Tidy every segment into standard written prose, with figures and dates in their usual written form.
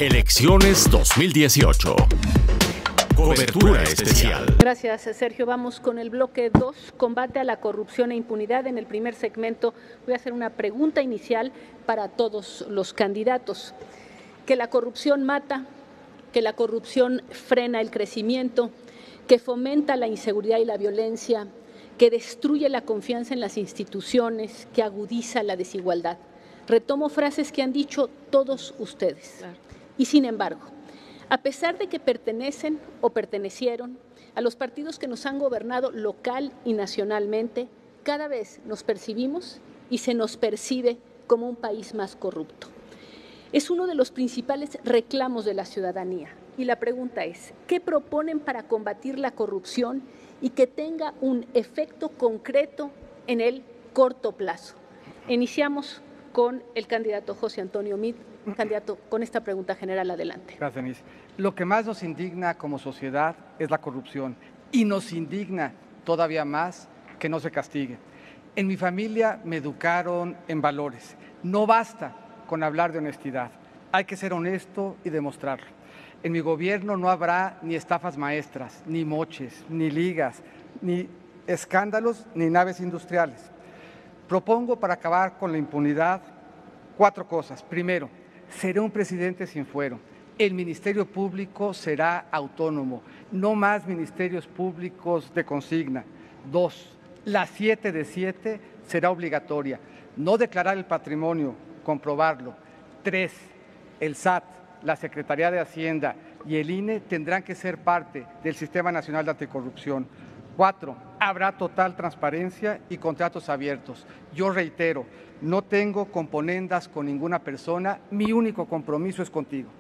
Elecciones 2018. Cobertura especial. Gracias, Sergio. Vamos con el bloque 2, combate a la corrupción e impunidad. En el primer segmento voy a hacer una pregunta inicial para todos los candidatos. Que la corrupción mata, que la corrupción frena el crecimiento, que fomenta la inseguridad y la violencia, que destruye la confianza en las instituciones, que agudiza la desigualdad. Retomo frases que han dicho todos ustedes. Claro. Y sin embargo, a pesar de que pertenecen o pertenecieron a los partidos que nos han gobernado local y nacionalmente, cada vez nos percibimos y se nos percibe como un país más corrupto. Es uno de los principales reclamos de la ciudadanía. Y la pregunta es, ¿qué proponen para combatir la corrupción y que tenga un efecto concreto en el corto plazo? Iniciamos con el candidato José Antonio Meade. Candidato, con esta pregunta general, adelante. Gracias, Denise. Lo que más nos indigna como sociedad es la corrupción y nos indigna todavía más que no se castigue. En mi familia me educaron en valores. No basta con hablar de honestidad, hay que ser honesto y demostrarlo. En mi gobierno no habrá ni estafas maestras, ni moches, ni ligas, ni escándalos, ni naves industriales. Propongo para acabar con la impunidad 4 cosas. Primero, seré un presidente sin fuero. El Ministerio Público será autónomo, no más ministerios públicos de consigna. 2, la 7 de 7 será obligatoria. No declarar el patrimonio, comprobarlo. 3, el SAT, la Secretaría de Hacienda y el INE tendrán que ser parte del Sistema Nacional de Anticorrupción. 4, habrá total transparencia y contratos abiertos. Yo reitero, no tengo componendas con ninguna persona, mi único compromiso es contigo.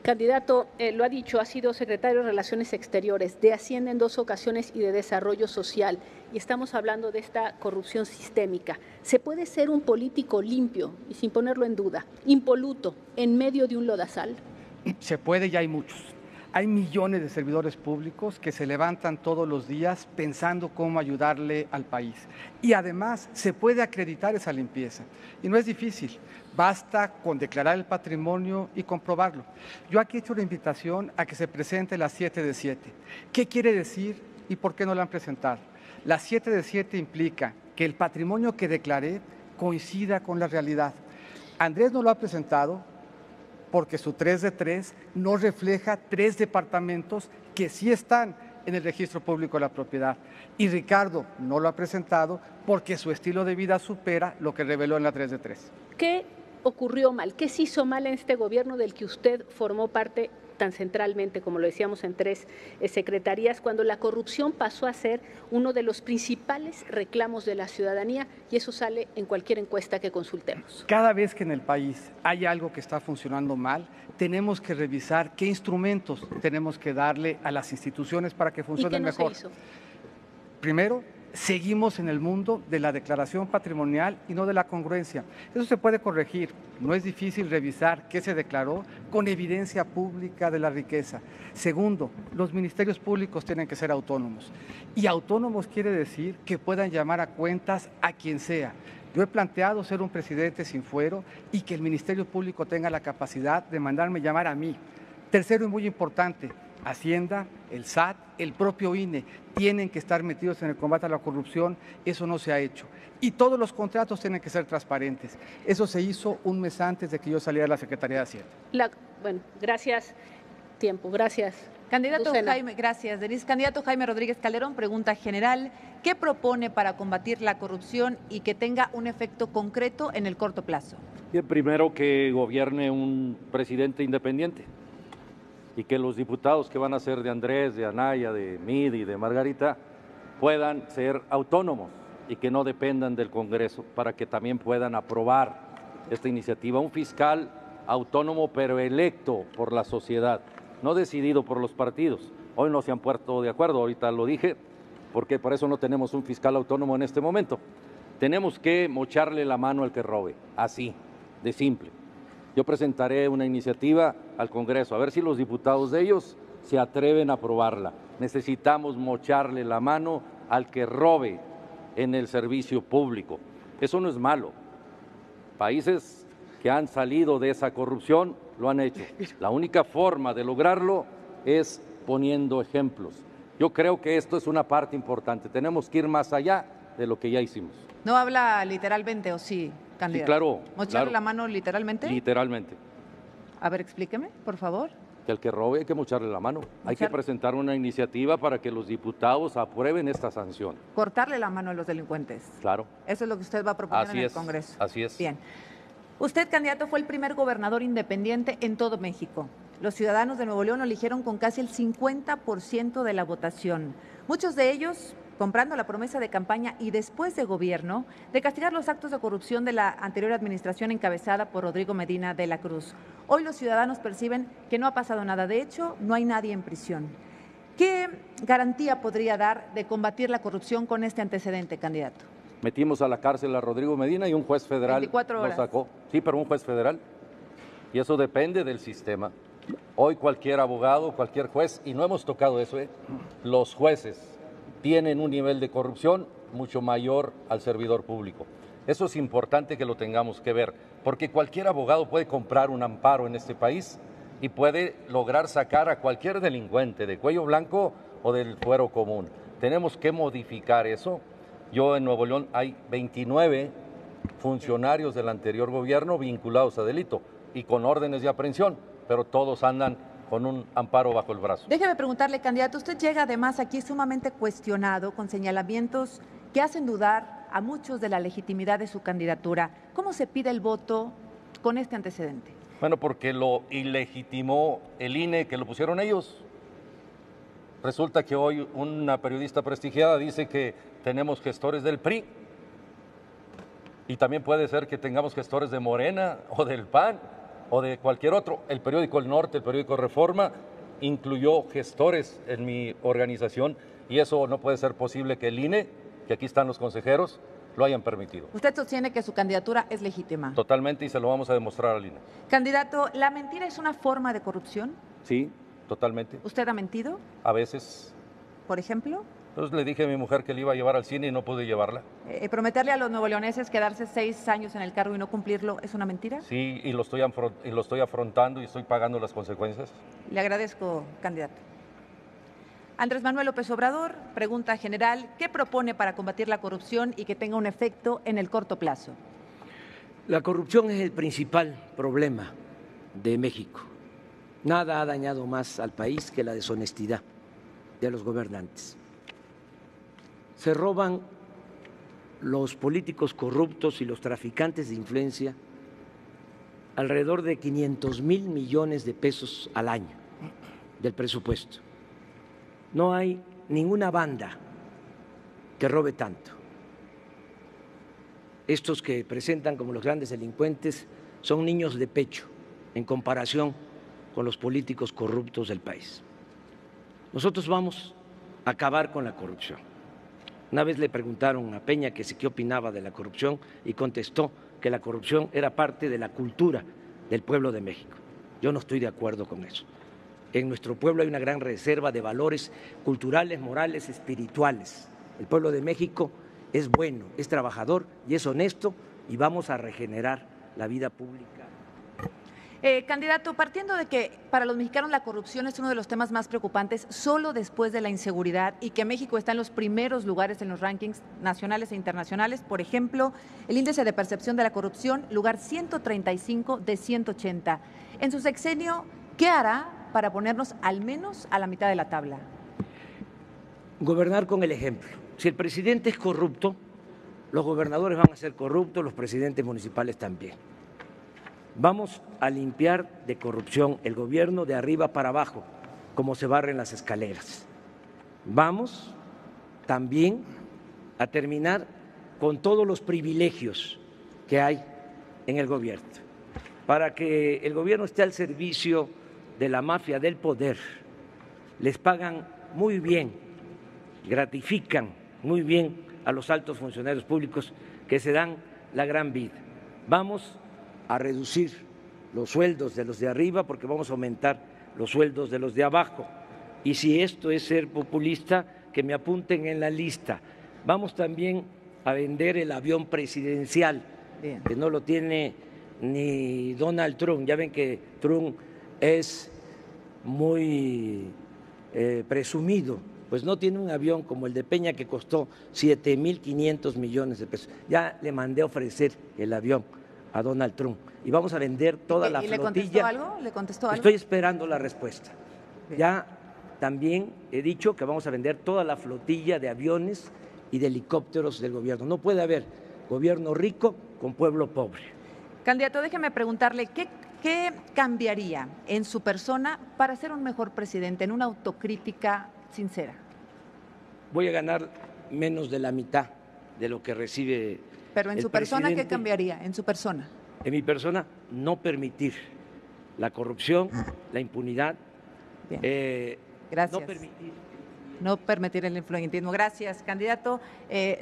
Candidato, lo ha dicho, ha sido secretario de Relaciones Exteriores, de Hacienda en 2 ocasiones y de Desarrollo Social, y estamos hablando de esta corrupción sistémica. ¿Se puede ser un político limpio y sin ponerlo en duda, impoluto, en medio de un lodazal? Se puede y hay muchos. Hay millones de servidores públicos que se levantan todos los días pensando cómo ayudarle al país. Y además se puede acreditar esa limpieza. Y no es difícil, basta con declarar el patrimonio y comprobarlo. Yo aquí he hecho una invitación a que se presente la 7 de 7. ¿Qué quiere decir y por qué no la han presentado? La 7 de 7 implica que el patrimonio que declaré coincida con la realidad. Andrés no lo ha presentado porque su 3 de 3 no refleja 3 departamentos que sí están en el registro público de la propiedad. Y Ricardo no lo ha presentado porque su estilo de vida supera lo que reveló en la 3 de 3. ¿Qué ocurrió mal? ¿Qué se hizo mal en este gobierno del que usted formó parte tan centralmente, como lo decíamos, en 3 secretarías, cuando la corrupción pasó a ser uno de los principales reclamos de la ciudadanía, y eso sale en cualquier encuesta que consultemos? Cada vez que en el país hay algo que está funcionando mal, tenemos que revisar qué instrumentos tenemos que darle a las instituciones para que funcionen mejor. ¿Y qué no se hizo? Primero, seguimos en el mundo de la declaración patrimonial y no de la congruencia. Eso se puede corregir. No es difícil revisar qué se declaró con evidencia pública de la riqueza. Segundo, los ministerios públicos tienen que ser autónomos. Y autónomos quiere decir que puedan llamar a cuentas a quien sea. Yo he planteado ser un presidente sin fuero y que el Ministerio Público tenga la capacidad de mandarme llamar a mí. Tercero y muy importante, Hacienda, el SAT, el propio INE tienen que estar metidos en el combate a la corrupción. Eso no se ha hecho. Y todos los contratos tienen que ser transparentes. Eso se hizo un mes antes de que yo saliera de la Secretaría de Hacienda. Bueno, gracias. Tiempo, gracias. Candidato Lucena. Jaime, gracias, Denise. Candidato Jaime Rodríguez Calderón, pregunta general. ¿Qué propone para combatir la corrupción y que tenga un efecto concreto en el corto plazo? Bien, primero que gobierne un presidente independiente y que los diputados que van a ser de Andrés, de Anaya, de Meade y de Margarita puedan ser autónomos y que no dependan del Congreso para que también puedan aprobar esta iniciativa. Un fiscal autónomo pero electo por la sociedad, no decidido por los partidos. Hoy no se han puesto de acuerdo, ahorita lo dije, porque por eso no tenemos un fiscal autónomo en este momento. Tenemos que mocharle la mano al que robe, así, de simple. Yo presentaré una iniciativa al Congreso, a ver si los diputados de ellos se atreven a aprobarla. Necesitamos mocharle la mano al que robe en el servicio público. Eso no es malo. Países que han salido de esa corrupción lo han hecho. La única forma de lograrlo es poniendo ejemplos. Yo creo que esto es una parte importante. Tenemos que ir más allá de lo que ya hicimos. ¿No habla literalmente o sí, candidato? Sí, claro. ¿Mocharle claro. la mano literalmente? Literalmente. A ver, explíqueme, por favor. Que al que robe hay que mocharle la mano. Hay que presentar una iniciativa para que los diputados aprueben esta sanción. Cortarle la mano a los delincuentes. Claro. Eso es lo que usted va a proponer Así en el es, Congreso. así es. Bien. Usted, candidato, fue el primer gobernador independiente en todo México. Los ciudadanos de Nuevo León lo eligieron con casi el 50% de la votación. Muchos de ellos comprando la promesa de campaña y después de gobierno de castigar los actos de corrupción de la anterior administración encabezada por Rodrigo Medina de la Cruz. Hoy los ciudadanos perciben que no ha pasado nada. De hecho, no hay nadie en prisión. ¿Qué garantía podría dar de combatir la corrupción con este antecedente, candidato? Metimos a la cárcel a Rodrigo Medina y un juez federal 24 horas. lo sacó. Sí, pero un juez federal. Y eso depende del sistema. Hoy cualquier abogado, cualquier juez, y no hemos tocado eso, los jueces tienen un nivel de corrupción mucho mayor al servidor público. Eso es importante que lo tengamos que ver, porque cualquier abogado puede comprar un amparo en este país y puede lograr sacar a cualquier delincuente de cuello blanco o del fuero común. Tenemos que modificar eso. Yo en Nuevo León hay 29 funcionarios del anterior gobierno vinculados a delito y con órdenes de aprehensión, pero todos andan con un amparo bajo el brazo. Déjeme preguntarle, candidato, usted llega además aquí sumamente cuestionado con señalamientos que hacen dudar a muchos de la legitimidad de su candidatura. ¿Cómo se pide el voto con este antecedente? Bueno, porque lo ilegitimó el INE, que lo pusieron ellos. Resulta que hoy una periodista prestigiada dice que tenemos gestores del PRI y también puede ser que tengamos gestores de Morena o del PAN o de cualquier otro. El periódico El Norte, el periódico Reforma, incluyó gestores en mi organización y eso no puede ser posible que el INE, que aquí están los consejeros, lo hayan permitido. Usted sostiene que su candidatura es legítima. Totalmente, y se lo vamos a demostrar al INE. Candidato, ¿la mentira es una forma de corrupción? Sí, totalmente. ¿Usted ha mentido, A veces. por ejemplo? Entonces le dije a mi mujer que le iba a llevar al cine y no pude llevarla. ¿Prometerle a los nuevoleoneses quedarse 6 años en el cargo y no cumplirlo es una mentira? Sí, y lo estoy afrontando y estoy pagando las consecuencias. Le agradezco, candidato. Andrés Manuel López Obrador, pregunta general, ¿qué propone para combatir la corrupción y que tenga un efecto en el corto plazo? La corrupción es el principal problema de México. Nada ha dañado más al país que la deshonestidad de los gobernantes. Se roban los políticos corruptos y los traficantes de influencia alrededor de 500,000 millones de pesos al año del presupuesto. No hay ninguna banda que robe tanto. Estos que presentan como los grandes delincuentes son niños de pecho en comparación con los políticos corruptos del país. Nosotros vamos a acabar con la corrupción. Una vez le preguntaron a Peña que qué opinaba de la corrupción y contestó que la corrupción era parte de la cultura del pueblo de México. Yo no estoy de acuerdo con eso. En nuestro pueblo hay una gran reserva de valores culturales, morales, espirituales. El pueblo de México es bueno, es trabajador y es honesto y vamos a regenerar la vida pública. Candidato, partiendo de que para los mexicanos la corrupción es uno de los temas más preocupantes, solo después de la inseguridad, y que México está en los primeros lugares en los rankings nacionales e internacionales, por ejemplo, el índice de percepción de la corrupción, lugar 135 de 180. En su sexenio, ¿qué hará para ponernos al menos a la mitad de la tabla? Gobernar con el ejemplo. Si el presidente es corrupto, los gobernadores van a ser corruptos, los presidentes municipales también. Vamos a limpiar de corrupción el gobierno de arriba para abajo, como se barren las escaleras. Vamos también a terminar con todos los privilegios que hay en el gobierno, para que el gobierno esté al servicio de la mafia del poder. Les pagan muy bien, gratifican muy bien a los altos funcionarios públicos que se dan la gran vida. Vamos a reducir los sueldos de los de arriba porque vamos a aumentar los sueldos de los de abajo. Y si esto es ser populista, que me apunten en la lista. Vamos también a vender el avión presidencial, que no lo tiene ni Donald Trump. Ya ven que Trump es muy presumido, pues no tiene un avión como el de Peña que costó 7.500 millones de pesos. Ya le mandé a ofrecer el avión a Donald Trump y vamos a vender toda la flotilla. ¿Le contestó algo? ¿Le contestó algo? Estoy esperando la respuesta. Bien. Ya también he dicho que vamos a vender toda la flotilla de aviones y de helicópteros del gobierno. No puede haber gobierno rico con pueblo pobre. Candidato, déjeme preguntarle, ¿qué cambiaría en su persona para ser un mejor presidente, en una autocrítica sincera? Voy a ganar menos de la mitad de lo que recibe. Pero en su persona, ¿qué cambiaría? En su persona. En mi persona, no permitir la corrupción, la impunidad. Bien. Gracias. No permitir el influyentismo. Gracias, candidato.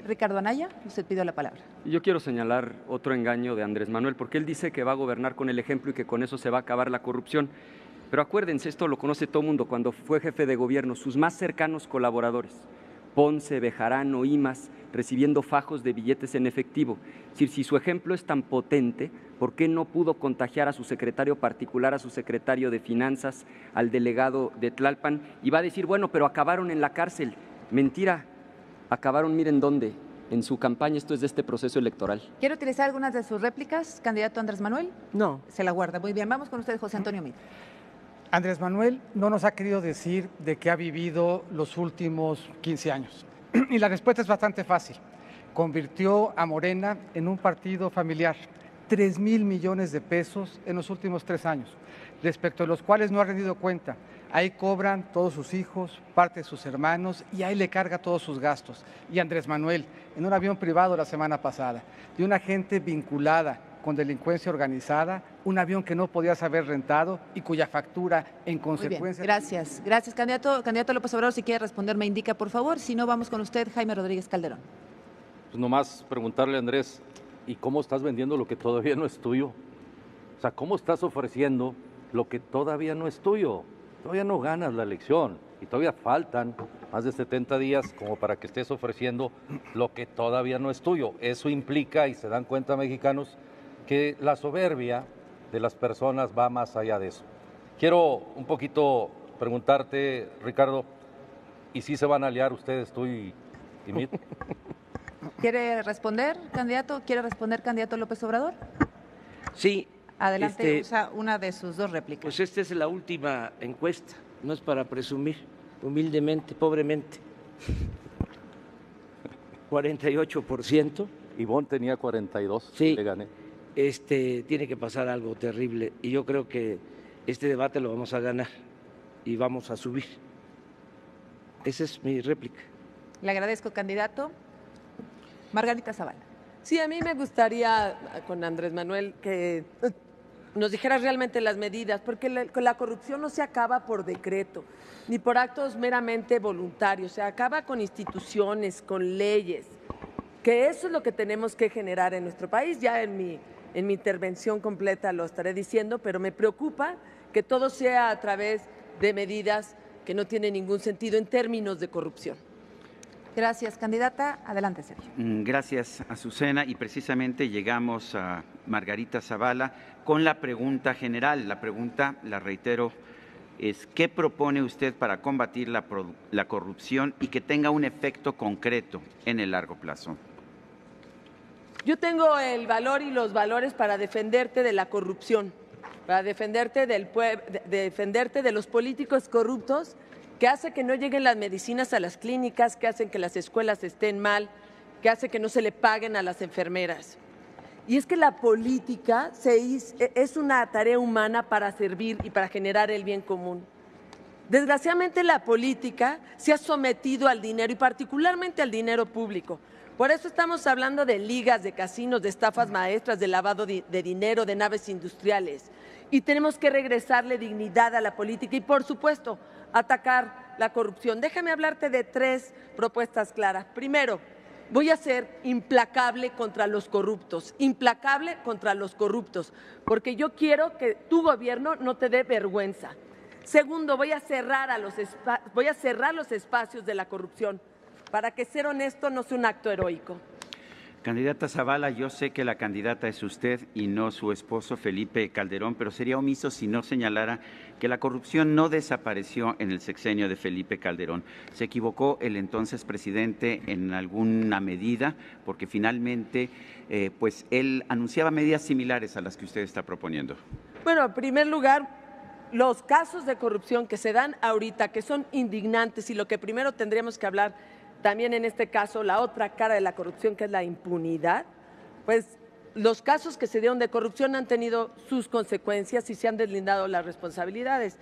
Ricardo Anaya, usted pidió la palabra. Yo quiero señalar otro engaño de Andrés Manuel, porque él dice que va a gobernar con el ejemplo y que con eso se va a acabar la corrupción. Pero acuérdense, esto lo conoce todo el mundo, cuando fue jefe de gobierno, sus más cercanos colaboradores, Ponce, Bejarano, Imas, recibiendo fajos de billetes en efectivo. Es decir, si su ejemplo es tan potente, ¿por qué no pudo contagiar a su secretario particular, a su secretario de Finanzas, al delegado de Tlalpan? Y va a decir, bueno, pero acabaron en la cárcel. Mentira, acabaron, miren dónde, en su campaña. Esto es de este proceso electoral. ¿Quiere utilizar algunas de sus réplicas, candidato Andrés Manuel? No. Se la guarda. Muy bien, vamos con usted, José Antonio Meade. Andrés Manuel no nos ha querido decir de qué ha vivido los últimos 15 años. Y la respuesta es bastante fácil. Convirtió a Morena en un partido familiar. 3,000 millones de pesos en los últimos 3 años, respecto a los cuales no ha rendido cuenta. Ahí cobran todos sus hijos, parte de sus hermanos, y ahí le carga todos sus gastos. Y Andrés Manuel, en un avión privado la semana pasada, de una gente vinculada con delincuencia organizada, un avión que no podías haber rentado y cuya factura en consecuencia… Gracias, gracias. Candidato López Obrador, si quiere responder me indica, por favor. Si no, vamos con usted, Jaime Rodríguez Calderón. Pues nomás preguntarle, Andrés, ¿y cómo estás vendiendo lo que todavía no es tuyo? O sea, ¿cómo estás ofreciendo lo que todavía no es tuyo? Todavía no ganas la elección y todavía faltan más de 70 días como para que estés ofreciendo lo que todavía no es tuyo. Eso implica, y se dan cuenta mexicanos, que la soberbia de las personas va más allá de eso. Quiero un poquito preguntarte, Ricardo, ¿y si se van a aliar ustedes, tú y Mitt? ¿Quiere responder, candidato? ¿Quiere responder, candidato López Obrador? Sí. Adelante, usa una de sus 2 réplicas. Pues esta es la última encuesta, no es para presumir, humildemente, pobremente. 48%. Ivonne tenía 42, sí, le gané. Tiene que pasar algo terrible y yo creo que este debate lo vamos a ganar y vamos a subir. Esa es mi réplica. Le agradezco, candidato. Margarita Zavala. Sí, a mí me gustaría, con Andrés Manuel, que nos dijera realmente las medidas, porque la corrupción no se acaba por decreto, ni por actos meramente voluntarios, se acaba con instituciones, con leyes, que eso es lo que tenemos que generar en nuestro país. Ya en mi intervención completa lo estaré diciendo, pero me preocupa que todo sea a través de medidas que no tienen ningún sentido en términos de corrupción. Gracias, candidata. Adelante, Sergio. Gracias, Azucena. Y precisamente llegamos a Margarita Zavala con la pregunta general. La pregunta, la reitero, es ¿qué propone usted para combatir la corrupción y que tenga un efecto concreto en el largo plazo? Yo tengo el valor y los valores para defenderte de la corrupción, para defenderte defenderte de los políticos corruptos que hace que no lleguen las medicinas a las clínicas, que hacen que las escuelas estén mal, que hace que no se le paguen a las enfermeras. Y es que la política es una tarea humana para servir y para generar el bien común. Desgraciadamente la política se ha sometido al dinero y particularmente al dinero público. Por eso estamos hablando de ligas, de casinos, de estafas maestras, de lavado de dinero, de naves industriales. Y tenemos que regresarle dignidad a la política y, por supuesto, atacar la corrupción. Déjame hablarte de 3 propuestas claras. Primero, voy a ser implacable contra los corruptos, porque yo quiero que tu gobierno no te dé vergüenza. Segundo, voy a cerrar los espacios de la corrupción, para que ser honesto no sea un acto heroico. Candidata Zavala, yo sé que la candidata es usted y no su esposo Felipe Calderón, pero sería omiso si no señalara que la corrupción no desapareció en el sexenio de Felipe Calderón. Se equivocó el entonces presidente en alguna medida, porque finalmente pues él anunciaba medidas similares a las que usted está proponiendo. Bueno, en primer lugar, los casos de corrupción que se dan ahorita, que son indignantes, y lo que primero tendríamos que hablar también en este caso, la otra cara de la corrupción, que es la impunidad, pues los casos que se dieron de corrupción han tenido sus consecuencias y se han deslindado las responsabilidades.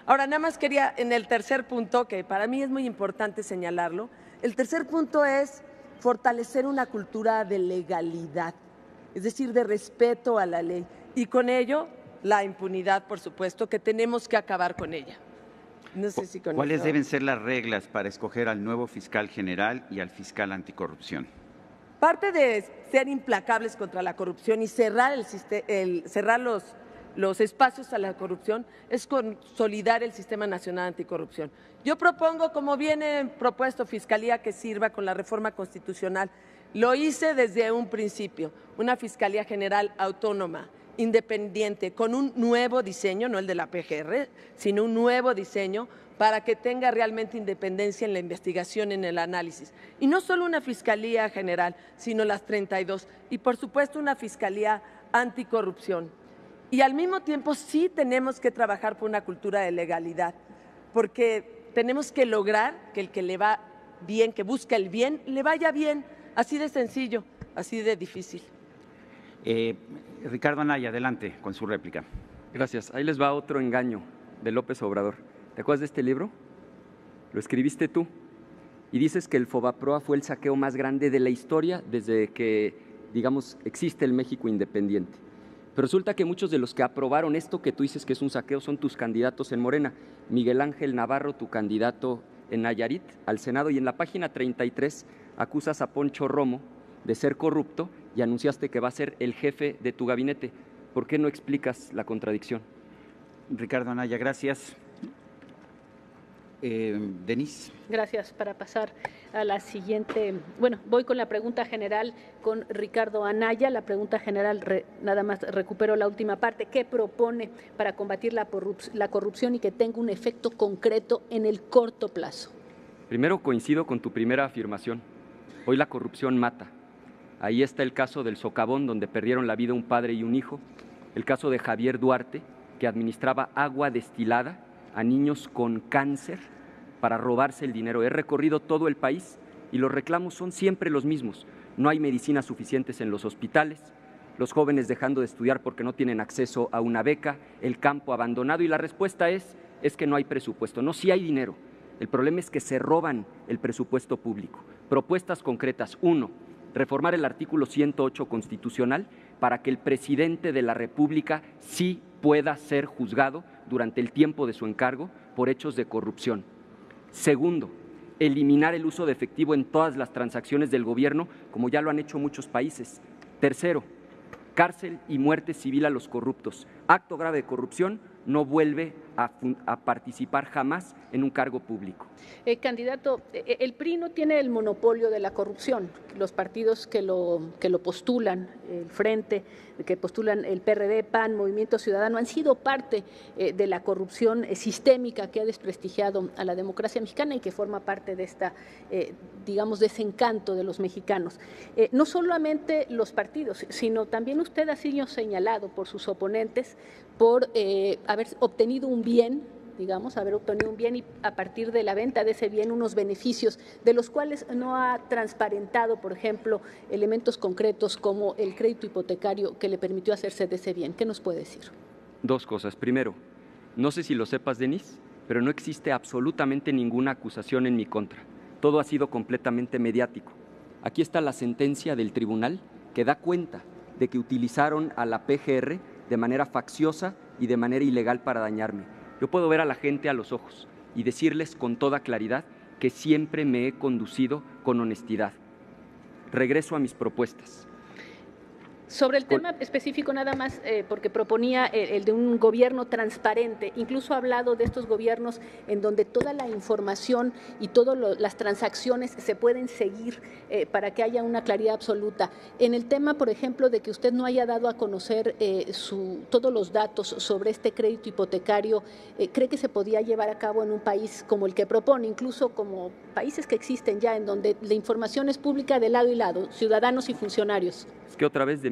Ahora, nada más quería, en el tercer punto, que para mí es muy importante señalarlo, el tercer punto es fortalecer una cultura de legalidad, es decir, de respeto a la ley, y con ello la impunidad, por supuesto, que tenemos que acabar con ella. No sé si con ¿Cuáles eso deben ser las reglas para escoger al nuevo fiscal general y al fiscal anticorrupción? Parte de ser implacables contra la corrupción y cerrar los espacios a la corrupción es consolidar el Sistema Nacional Anticorrupción. Yo propongo, como viene propuesto, Fiscalía que sirva con la reforma constitucional. Lo hice desde un principio, una Fiscalía General autónoma, independiente, con un nuevo diseño, no el de la PGR, sino un nuevo diseño para que tenga realmente independencia en la investigación, en el análisis. Y no solo una Fiscalía General, sino las 32. Y por supuesto una Fiscalía Anticorrupción. Y al mismo tiempo sí tenemos que trabajar por una cultura de legalidad, porque tenemos que lograr que el que le va bien, que busca el bien, le vaya bien. Así de sencillo, así de difícil. Ricardo Anaya, adelante con su réplica. Gracias. Ahí les va otro engaño de López Obrador. ¿Te acuerdas de este libro? Lo escribiste tú y dices que el Fobaproa fue el saqueo más grande de la historia desde que, digamos, existe el México independiente. Pero resulta que muchos de los que aprobaron esto que tú dices que es un saqueo son tus candidatos en Morena. Miguel Ángel Navarro, tu candidato en Nayarit al Senado, y en la página 33 acusas a Poncho Romo de ser corrupto y anunciaste que va a ser el jefe de tu gabinete. ¿Por qué no explicas la contradicción? Ricardo Anaya, gracias. Denise. Gracias. Para pasar a la siguiente, bueno, voy con la pregunta general con Ricardo Anaya. La pregunta general, nada más recupero la última parte. ¿Qué propone para combatir la corrupción y que tenga un efecto concreto en el corto plazo? Primero, coincido con tu primera afirmación. Hoy la corrupción mata. Ahí está el caso del Socavón, donde perdieron la vida un padre y un hijo. El caso de Javier Duarte, que administraba agua destilada a niños con cáncer para robarse el dinero. He recorrido todo el país y los reclamos son siempre los mismos. No hay medicinas suficientes en los hospitales, los jóvenes dejando de estudiar porque no tienen acceso a una beca, el campo abandonado, y la respuesta es que no hay presupuesto. No, sí hay dinero. El problema es que se roban el presupuesto público. Propuestas concretas. 1. Reformar el artículo 108 constitucional para que el presidente de la República sí pueda ser juzgado durante el tiempo de su encargo por hechos de corrupción. 2. Eliminar el uso de efectivo en todas las transacciones del gobierno, como ya lo han hecho muchos países. 3. Cárcel y muerte civil a los corruptos. Acto grave de corrupción no vuelve a participar jamás en un cargo público. Candidato, el PRI no tiene el monopolio de la corrupción. Los partidos que lo postulan, el Frente, que postulan el PRD, PAN, Movimiento Ciudadano, han sido parte de la corrupción sistémica que ha desprestigiado a la democracia mexicana y que forma parte de esta, digamos, desencanto de los mexicanos. No solamente los partidos, sino también usted ha sido señalado por sus oponentes por haber obtenido un bien, y a partir de la venta de ese bien unos beneficios de los cuales no ha transparentado, por ejemplo, elementos concretos como el crédito hipotecario que le permitió hacerse de ese bien. ¿Qué nos puede decir? 2 cosas. Primero, no sé si lo sepas, Denise, pero no existe absolutamente ninguna acusación en mi contra. Todo ha sido completamente mediático. Aquí está la sentencia del tribunal que da cuenta de que utilizaron a la PGR de manera facciosa y de manera ilegal para dañarme. Yo puedo ver a la gente a los ojos y decirles con toda claridad que siempre me he conducido con honestidad. Regreso a mis propuestas. Sobre el tema específico nada más, porque proponía el de un gobierno transparente, incluso ha hablado de estos gobiernos en donde toda la información y todas las transacciones se pueden seguir para que haya una claridad absoluta. En el tema, por ejemplo, de que usted no haya dado a conocer todos los datos sobre este crédito hipotecario, ¿cree que se podía llevar a cabo en un país como el que propone, incluso como países que existen ya, en donde la información es pública de lado y lado, ciudadanos y funcionarios? Es que otra vez,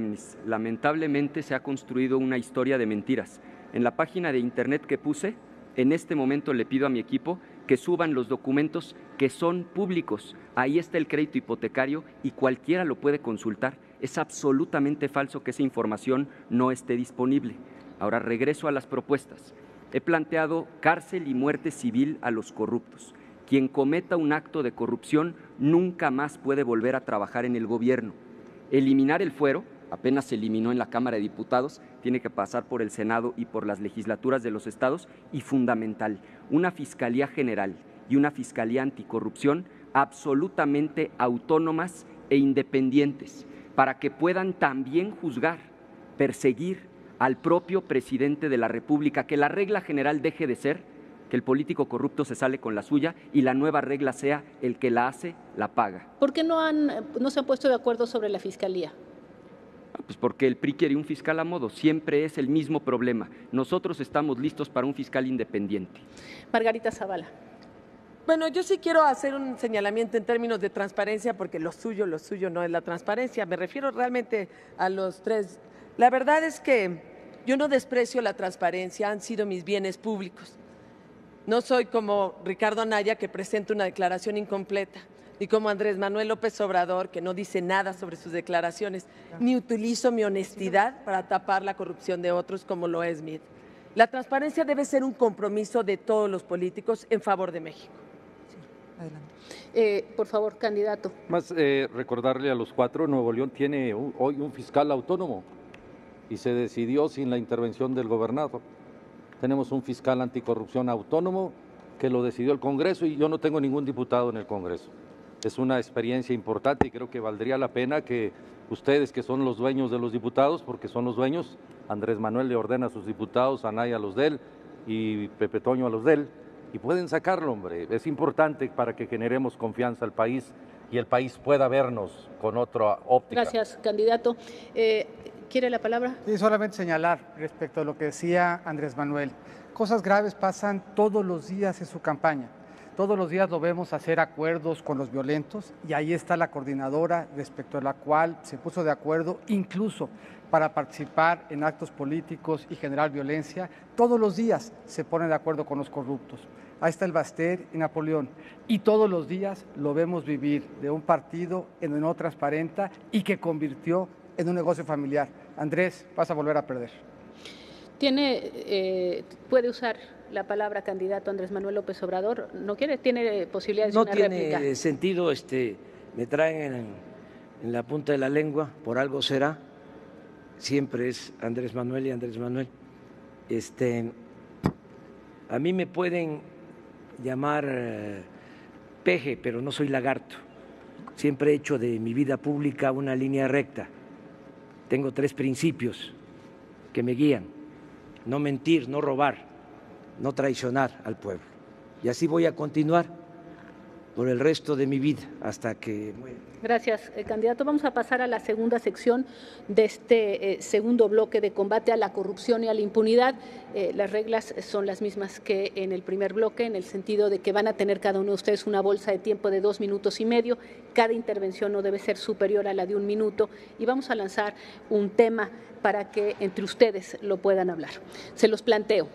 lamentablemente se ha construido una historia de mentiras. En la página de internet que puse, en este momento le pido a mi equipo que suban los documentos que son públicos. Ahí está el crédito hipotecario y cualquiera lo puede consultar. Es absolutamente falso que esa información no esté disponible. Ahora regreso a las propuestas. He planteado cárcel y muerte civil a los corruptos. Quien cometa un acto de corrupción nunca más puede volver a trabajar en el gobierno. Eliminar el fuero, apenas se eliminó en la Cámara de Diputados, tiene que pasar por el Senado y por las legislaturas de los estados, y fundamental, una Fiscalía General y una Fiscalía Anticorrupción absolutamente autónomas e independientes, para que puedan también juzgar, perseguir al propio presidente de la República, que la regla general deje de ser que el político corrupto se sale con la suya y la nueva regla sea el que la hace, la paga. ¿Por qué no se han puesto de acuerdo sobre la Fiscalía? Pues porque el PRI quiere un fiscal a modo, siempre es el mismo problema. Nosotros estamos listos para un fiscal independiente. Margarita Zavala. Bueno, yo sí quiero hacer un señalamiento en términos de transparencia, porque lo suyo no es la transparencia. Me refiero realmente a los tres. La verdad es que yo no desprecio la transparencia, han sido mis bienes públicos. No soy como Ricardo Anaya, que presenta una declaración incompleta, ni como Andrés Manuel López Obrador, que no dice nada sobre sus declaraciones, ni utilizo mi honestidad para tapar la corrupción de otros, como lo es MID. La transparencia debe ser un compromiso de todos los políticos en favor de México. Sí, adelante. Por favor, candidato. Más recordarle a los cuatro, Nuevo León tiene hoy un fiscal autónomo y se decidió sin la intervención del gobernador. Tenemos un fiscal anticorrupción autónomo que lo decidió el Congreso y yo no tengo ningún diputado en el Congreso. Es una experiencia importante y creo que valdría la pena que ustedes, que son los dueños de los diputados, porque son los dueños, Andrés Manuel le ordena a sus diputados, Anaya a los de él y Pepe Toño a los de él, y pueden sacarlo, hombre. Es importante para que generemos confianza al país y el país pueda vernos con otra óptica. Gracias, candidato. ¿Quiere la palabra? Sí, solamente señalar respecto a lo que decía Andrés Manuel. Cosas graves pasan todos los días en su campaña. Todos los días lo vemos hacer acuerdos con los violentos y ahí está la coordinadora respecto a la cual se puso de acuerdo incluso para participar en actos políticos y generar violencia. Todos los días se pone de acuerdo con los corruptos. Ahí está el Baster y Napoleón. Y todos los días lo vemos vivir de un partido en donde no transparenta y que convirtió en un negocio familiar. Andrés, vas a volver a perder. Puede usar la palabra candidato Andrés Manuel López Obrador. ¿No quiere? ¿Tiene posibilidades de una réplica? No tiene sentido, me traen en la punta de la lengua, por algo será. Siempre es Andrés Manuel y Andrés Manuel. A mí me pueden llamar peje, pero no soy lagarto. Siempre he hecho de mi vida pública una línea recta. Tengo 3 principios que me guían: no mentir, no robar, no traicionar al pueblo. Y así voy a continuar por el resto de mi vida hasta que muera. Gracias, candidato. Vamos a pasar a la segunda sección de este segundo bloque de combate a la corrupción y a la impunidad. Las reglas son las mismas que en el primer bloque, en el sentido de que van a tener cada uno de ustedes una bolsa de tiempo de 2 minutos y medio. Cada intervención no debe ser superior a la de 1 minuto y vamos a lanzar un tema para que entre ustedes lo puedan hablar. Se los planteo.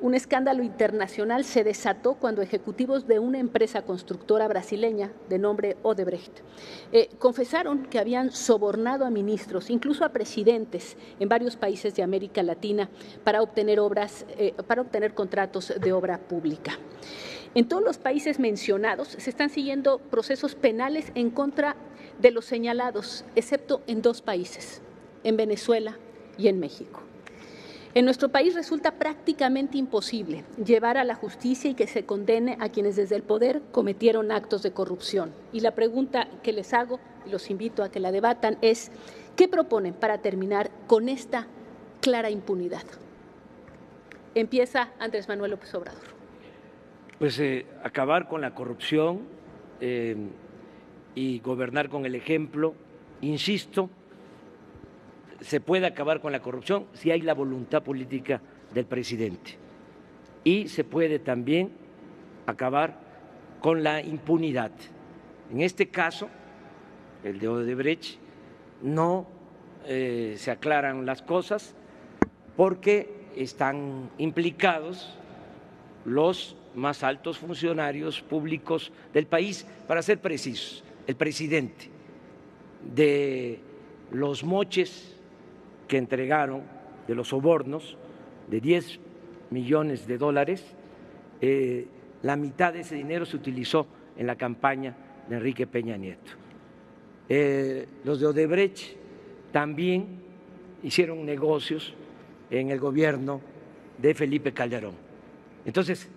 Un escándalo internacional se desató cuando ejecutivos de una empresa constructora brasileña de nombre Odebrecht confesaron que habían sobornado a ministros, incluso a presidentes en varios países de América Latina para obtener contratos de obra pública. En todos los países mencionados se están siguiendo procesos penales en contra de los señalados, excepto en 2 países, en Venezuela y en México. En nuestro país resulta prácticamente imposible llevar a la justicia y que se condene a quienes desde el poder cometieron actos de corrupción. Y la pregunta que les hago, y los invito a que la debatan, es ¿qué proponen para terminar con esta clara impunidad? Empieza Andrés Manuel López Obrador. Pues acabar con la corrupción y gobernar con el ejemplo. Insisto, se puede acabar con la corrupción si hay la voluntad política del presidente y se puede también acabar con la impunidad. En este caso, el de Odebrecht, no se aclaran las cosas porque están implicados los más altos funcionarios públicos del país. Para ser precisos, el presidente, de los moches que entregaron, de los sobornos de 10 millones de dólares, la mitad de ese dinero se utilizó en la campaña de Enrique Peña Nieto. Los de Odebrecht también hicieron negocios en el gobierno de Felipe Calderón. Entonces,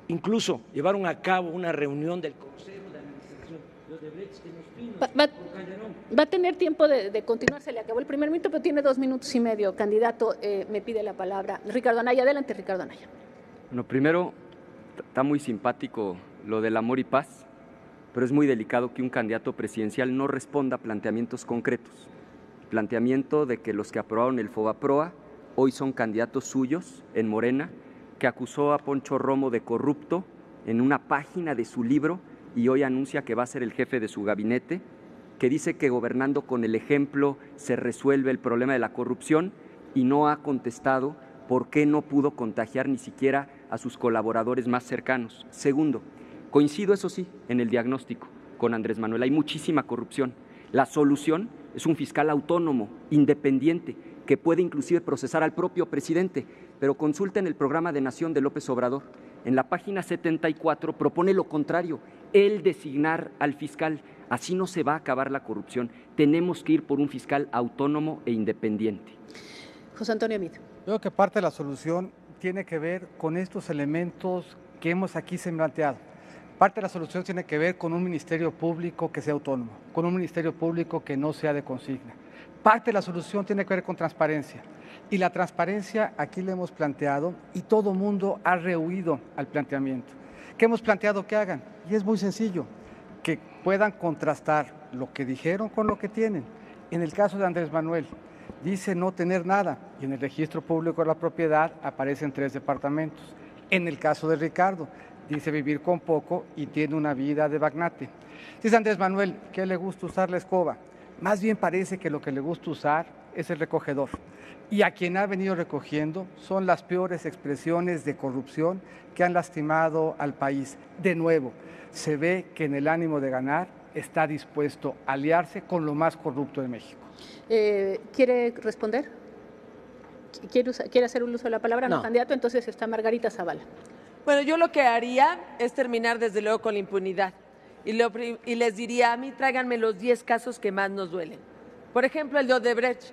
incluso llevaron a cabo una reunión del Consejo de Administración de Odebrecht que nos vino por Calderón. Va a tener tiempo de continuar, se le acabó el primer minuto, pero tiene 2 minutos y medio. Candidato, me pide la palabra Ricardo Anaya. Adelante, Ricardo Anaya. Bueno, primero, está muy simpático lo del amor y paz, pero es muy delicado que un candidato presidencial no responda a planteamientos concretos. Planteamiento de que los que aprobaron el FOBAPROA hoy son candidatos suyos en Morena, que acusó a Poncho Romo de corrupto en una página de su libro y hoy anuncia que va a ser el jefe de su gabinete, que dice que gobernando con el ejemplo se resuelve el problema de la corrupción y no ha contestado por qué no pudo contagiar ni siquiera a sus colaboradores más cercanos. Segundo, coincido, eso sí, en el diagnóstico con Andrés Manuel. Hay muchísima corrupción. La solución es un fiscal autónomo, independiente, que puede inclusive procesar al propio presidente, pero consulten el programa de Nación de López Obrador. En la página 74 propone lo contrario, él designar al fiscal. Así no se va a acabar la corrupción. Tenemos que ir por un fiscal autónomo e independiente. José Antonio Meade. Creo que parte de la solución tiene que ver con estos elementos que hemos aquí planteado. Parte de la solución tiene que ver con un ministerio público que sea autónomo, con un ministerio público que no sea de consigna. Parte de la solución tiene que ver con transparencia. Y la transparencia aquí la hemos planteado y todo mundo ha rehuido al planteamiento. ¿Qué hemos planteado que hagan? Y es muy sencillo, que puedan contrastar lo que dijeron con lo que tienen. En el caso de Andrés Manuel, dice no tener nada y en el registro público de la propiedad aparecen 3 departamentos. En el caso de Ricardo, dice vivir con poco y tiene una vida de magnate. Dice Andrés Manuel que le gusta usar la escoba. Más bien parece que lo que le gusta usar es el recogedor. Y a quien ha venido recogiendo son las peores expresiones de corrupción que han lastimado al país. De nuevo, se ve que en el ánimo de ganar está dispuesto a aliarse con lo más corrupto de México. ¿Quiere responder? ¿Quiere hacer un uso de la palabra? No, candidato. Entonces está Margarita Zavala. Bueno, yo lo que haría es terminar desde luego con la impunidad. Y les diría a mí, tráiganme los 10 casos que más nos duelen. Por ejemplo, el de Odebrecht,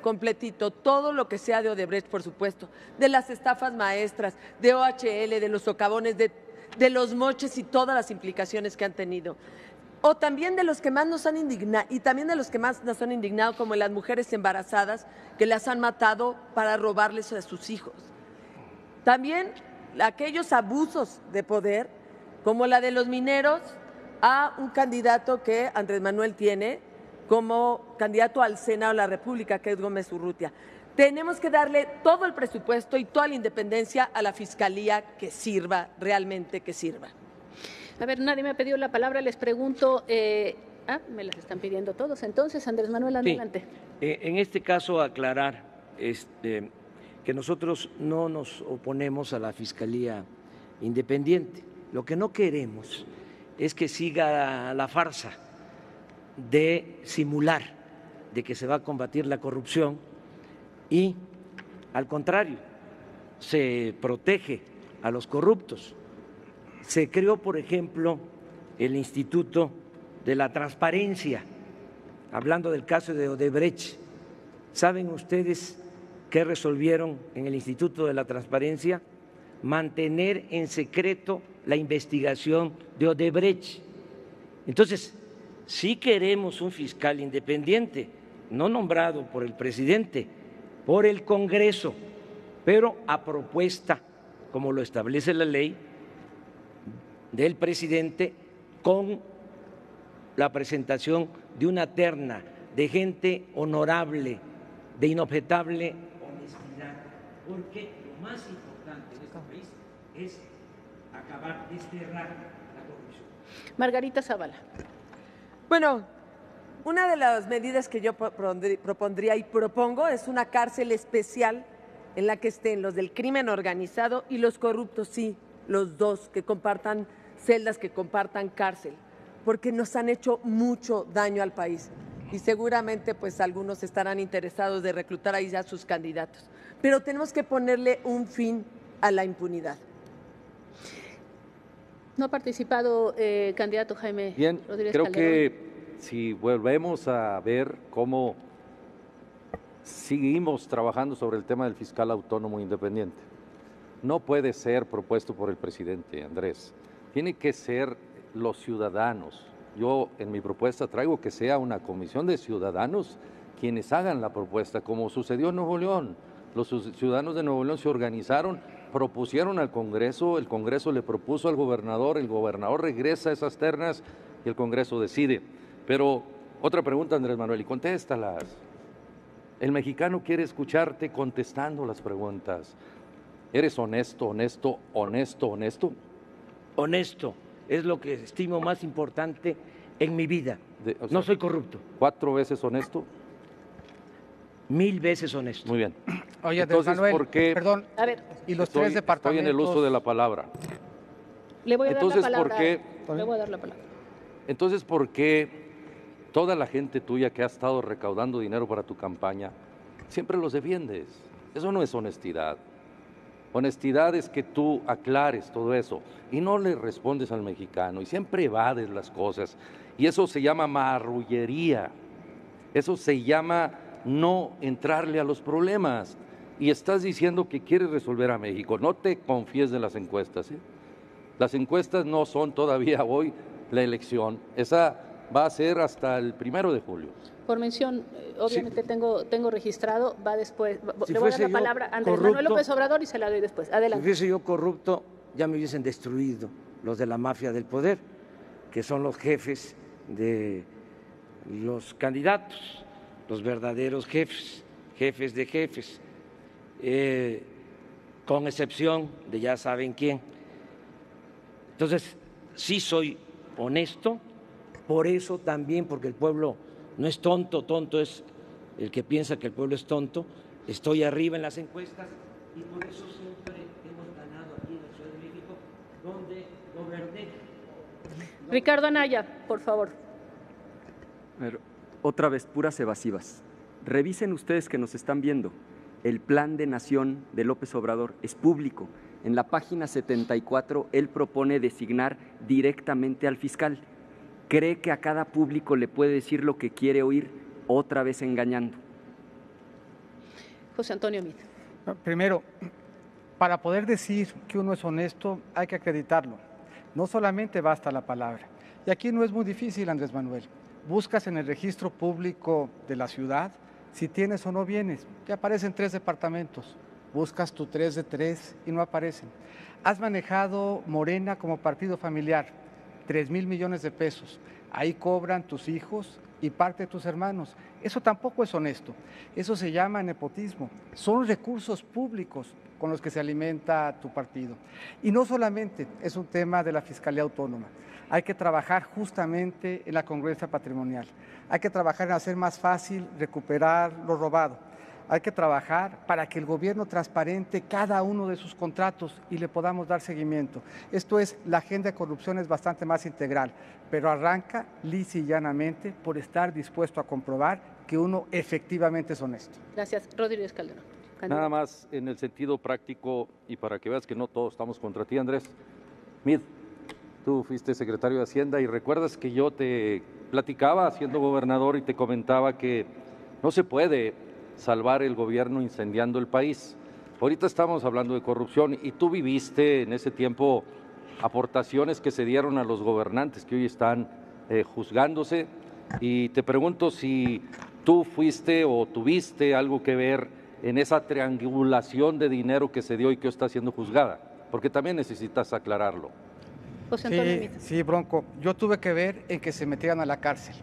completito, todo lo que sea de Odebrecht, por supuesto, de las estafas maestras, de OHL, de los socavones, de los moches y todas las implicaciones que han tenido. O también de los que más nos han indignado, y también de los que más nos han indignado, como las mujeres embarazadas que las han matado para robarles a sus hijos. También aquellos abusos de poder, como la de los mineros, a un candidato que Andrés Manuel tiene como candidato al Senado de la República, que es Gómez Urrutia. Tenemos que darle todo el presupuesto y toda la independencia a la Fiscalía que sirva, realmente que sirva. A ver, nadie me ha pedido la palabra, les pregunto, me las están pidiendo todos, entonces, Andrés Manuel, adelante. Sí. En este caso, aclarar que nosotros no nos oponemos a la Fiscalía Independiente. Lo que no queremos es que siga la farsa de simular de que se va a combatir la corrupción y, al contrario, se protege a los corruptos. Se creó, por ejemplo, el Instituto de la Transparencia, hablando del caso de Odebrecht. ¿Saben ustedes que resolvieron en el Instituto de la Transparencia mantener en secreto la investigación de Odebrecht. Entonces, sí queremos un fiscal independiente, no nombrado por el presidente, por el Congreso, pero a propuesta, como lo establece la ley, del presidente, con la presentación de una terna de gente honorable, de inobjetable honestidad, porque lo más importante en este país es acabar, desterrar la corrupción. Margarita Zavala. Bueno, una de las medidas que yo propondría y propongo es una cárcel especial en la que estén los del crimen organizado y los corruptos, sí, los dos, que compartan celdas, que compartan cárcel, porque nos han hecho mucho daño al país y seguramente pues algunos estarán interesados de reclutar ahí ya sus candidatos. Pero tenemos que ponerle un fin a la impunidad. No ha participado candidato Jaime Bien, Rodríguez creo Calderón. que si volvemos a ver cómo seguimos trabajando sobre el tema del fiscal autónomo independiente, no puede ser propuesto por el presidente, Andrés. Tiene que ser los ciudadanos. Yo en mi propuesta traigo que sea una comisión de ciudadanos quienes hagan la propuesta, como sucedió en Nuevo León. Los ciudadanos de Nuevo León se organizaron, propusieron al Congreso, el Congreso le propuso al gobernador, el gobernador regresa a esas ternas y el Congreso decide. Pero otra pregunta, Andrés Manuel, y contéstalas. El mexicano quiere escucharte contestando las preguntas. ¿Eres honesto, honesto, honesto, honesto? Honesto es lo que estimo más importante en mi vida. No soy corrupto. 4 veces honesto. 1000 veces honesto. Muy bien. Oye, entonces, Manuel, ¿por qué? Perdón, A ver, y los tres departamentos. Estoy en el uso de la palabra. le voy a Entonces, dar la palabra. ¿por qué? Le voy a dar la palabra. Entonces, ¿por qué toda la gente tuya que ha estado recaudando dinero para tu campaña, siempre los defiendes? Eso no es honestidad. Honestidad es que tú aclares todo eso y no le respondes al mexicano y siempre evades las cosas. Y eso se llama marrullería. Eso se llama no entrarle a los problemas. Y estás diciendo que quieres resolver a México. No te confíes de las encuestas, ¿eh? Las encuestas no son todavía hoy la elección. Esa va a ser hasta el 1 de julio. Por mención, obviamente Sí. tengo registrado, va después, Si le voy a dar fuese la yo palabra a Andrés corrupto, Manuel López Obrador y se la doy después. Si Adelante. hubiese yo corrupto, ya me hubiesen destruido los de la mafia del poder, que son los jefes de los candidatos, los verdaderos jefes, jefes de jefes, con excepción de ya saben quién. Entonces, sí soy honesto, por eso también, porque el pueblo no es tonto, tonto es el que piensa que el pueblo es tonto, estoy arriba en las encuestas y por eso siempre hemos ganado aquí en la Ciudad de México, donde goberné. Ricardo Anaya, por favor. A ver, otra vez, puras evasivas. Revisen ustedes que nos están viendo. El plan de nación de López Obrador es público. En la página 74, él propone designar directamente al fiscal. Cree que a cada público le puede decir lo que quiere oír, otra vez engañando. José Antonio Meade. Primero, para poder decir que uno es honesto hay que acreditarlo. No solamente basta la palabra. Y aquí no es muy difícil, Andrés Manuel. Buscas en el registro público de la ciudad si tienes o no bienes. Te aparecen 3 departamentos. Buscas tu 3 de 3 y no aparecen. Has manejado Morena como partido familiar, 3,000 millones de pesos. Ahí cobran tus hijos y parte de tus hermanos. Eso tampoco es honesto. Eso se llama nepotismo. Son recursos públicos con los que se alimenta tu partido. Y no solamente es un tema de la Fiscalía Autónoma. Hay que trabajar justamente en la congruencia patrimonial. Hay que trabajar en hacer más fácil recuperar lo robado. Hay que trabajar para que el gobierno transparente cada uno de sus contratos y le podamos dar seguimiento. Esto es, la agenda de corrupción es bastante más integral, pero arranca lisa y llanamente por estar dispuesto a comprobar que uno efectivamente es honesto. Gracias. Rodríguez Calderón. Nada más en el sentido práctico y para que veas que no todos estamos contra ti, Andrés. Meade, tú fuiste secretario de Hacienda y recuerdas que yo te platicaba siendo gobernador y te comentaba que no se puede salvar el gobierno incendiando el país. Ahorita estamos hablando de corrupción y tú viviste en ese tiempo aportaciones que se dieron a los gobernantes que hoy están juzgándose, y te pregunto si tú fuiste o tuviste algo que ver en esa triangulación de dinero que se dio y que está siendo juzgada, porque también necesitas aclararlo. José Antonio Meade. Sí, Bronco, yo tuve que ver en que se metieran a la cárcel.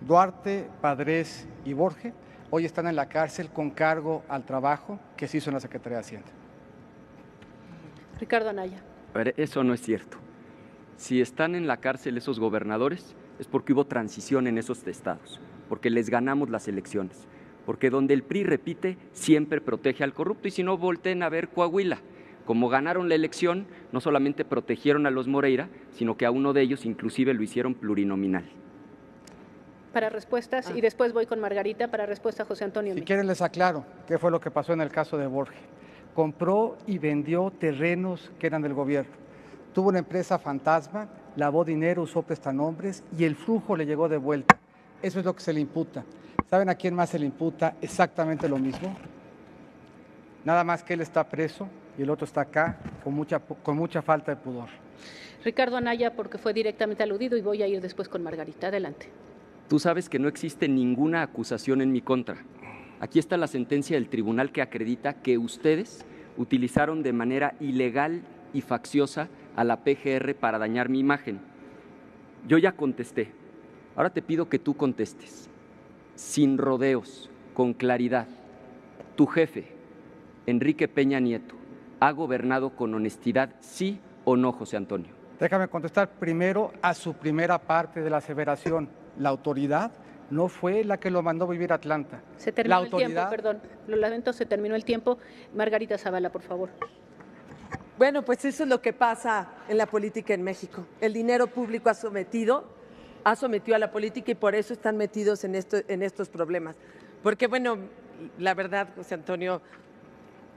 Duarte, Padres y Borge hoy están en la cárcel con cargo al trabajo que se hizo en la Secretaría de Hacienda. Ricardo Anaya. A ver, eso no es cierto. Si están en la cárcel esos gobernadores es porque hubo transición en esos estados, porque les ganamos las elecciones, porque donde el PRI repite siempre protege al corrupto, y si no, volteen a ver Coahuila. Como ganaron la elección, no solamente protegieron a los Moreira, sino que a uno de ellos inclusive lo hicieron plurinominal. Para respuestas, y después voy con Margarita para respuesta a José Antonio Meade. Si quieren les aclaro qué fue lo que pasó en el caso de Borge. Compró y vendió terrenos que eran del gobierno. Tuvo una empresa fantasma, lavó dinero, usó prestanombres y el flujo le llegó de vuelta. Eso es lo que se le imputa. ¿Saben a quién más se le imputa exactamente lo mismo? Nada más que él está preso y el otro está acá con mucha falta de pudor. Ricardo Anaya, porque fue directamente aludido, y voy a ir después con Margarita. Adelante. Tú sabes que no existe ninguna acusación en mi contra. Aquí está la sentencia del tribunal que acredita que ustedes utilizaron de manera ilegal y facciosa a la PGR para dañar mi imagen. Yo ya contesté. Ahora te pido que tú contestes, sin rodeos, con claridad. Tu jefe, Enrique Peña Nieto, ¿ha gobernado con honestidad, sí o no, José Antonio? Déjame contestar primero a su primera parte de la aseveración. La autoridad no fue la que lo mandó vivir a Atlanta. Se terminó el tiempo, perdón. Lo lamento, se terminó el tiempo. Margarita Zavala, por favor. Bueno, pues eso es lo que pasa en la política en México. El dinero público ha sometido a la política y por eso están metidos en estos problemas. Porque, bueno, la verdad, José Antonio,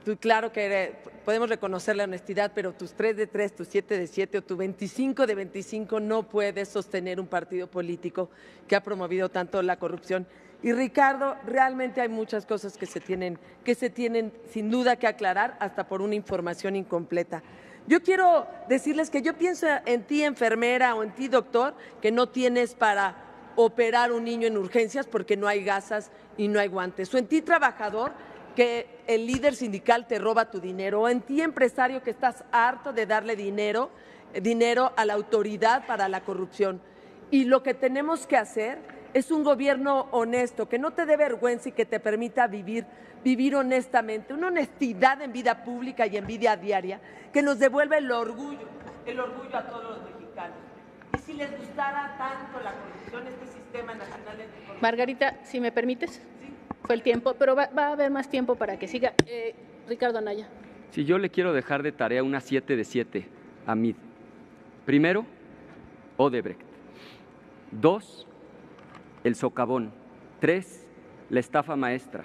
tú claro que podemos reconocer la honestidad, pero tus 3 de 3, tus 7 de 7 o tu 25 de 25 no puedes sostener un partido político que ha promovido tanto la corrupción. Y Ricardo, realmente hay muchas cosas que se tienen sin duda que aclarar, hasta por una información incompleta. Yo quiero decirles que yo pienso en ti, enfermera, o en ti, doctor, que no tienes para operar un niño en urgencias porque no hay gasas y no hay guantes. O en ti, trabajador, que el líder sindical te roba tu dinero. O en ti, empresario, que estás harto de darle dinero a la autoridad para la corrupción. Y lo que tenemos que hacer es un gobierno honesto, que no te dé vergüenza y que te permita vivir honestamente, una honestidad en vida pública y en vida diaria, que nos devuelve el orgullo a todos los mexicanos. Y si les gustara tanto la corrupción, este sistema nacional de corrupción. Margarita, si me permites, sí. Fue el tiempo, pero va a haber más tiempo para que siga. Ricardo Anaya. Si yo le quiero dejar de tarea una 7 de 7 a Meade. Primero, Odebrecht. 2, el socavón. 3, la estafa maestra.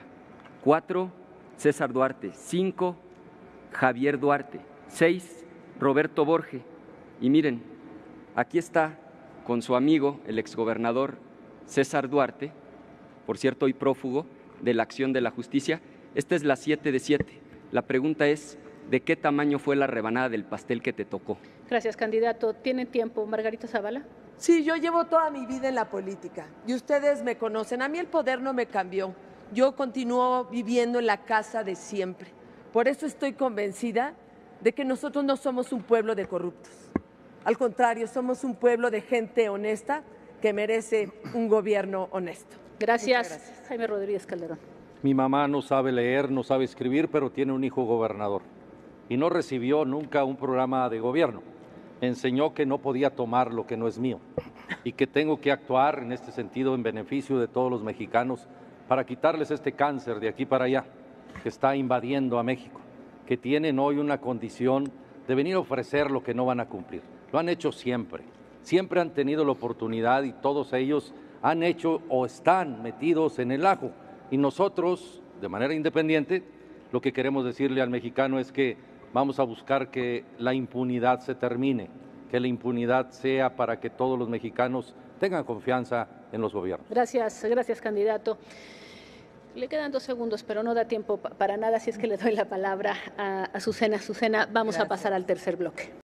4, César Duarte. 5, Javier Duarte. 6, Roberto Borge. Y miren, aquí está con su amigo, el exgobernador César Duarte, por cierto, hoy prófugo de la acción de la justicia. Esta es la 7 de 7. La pregunta es, ¿de qué tamaño fue la rebanada del pastel que te tocó? Gracias, candidato. ¿Tienen tiempo, Margarita Zavala? Sí, yo llevo toda mi vida en la política y ustedes me conocen. A mí el poder no me cambió. Yo continúo viviendo en la casa de siempre. Por eso estoy convencida de que nosotros no somos un pueblo de corruptos. Al contrario, somos un pueblo de gente honesta que merece un gobierno honesto. Gracias. Jaime Rodríguez Calderón. Mi mamá no sabe leer, no sabe escribir, pero tiene un hijo gobernador y no recibió nunca un programa de gobierno. Me enseñó que no podía tomar lo que no es mío y que tengo que actuar en este sentido en beneficio de todos los mexicanos para quitarles este cáncer de aquí para allá que está invadiendo a México, que tienen hoy una condición de venir a ofrecer lo que no van a cumplir. Lo han hecho siempre, siempre han tenido la oportunidad y todos ellos han hecho o están metidos en el ajo. Y nosotros, de manera independiente, lo que queremos decirle al mexicano es que vamos a buscar que la impunidad se termine, que la impunidad sea para que todos los mexicanos tengan confianza en los gobiernos. Gracias, candidato. Le quedan 2 segundos, pero no da tiempo para nada, así es que le doy la palabra a Azucena. Azucena, vamos a pasar al tercer bloque.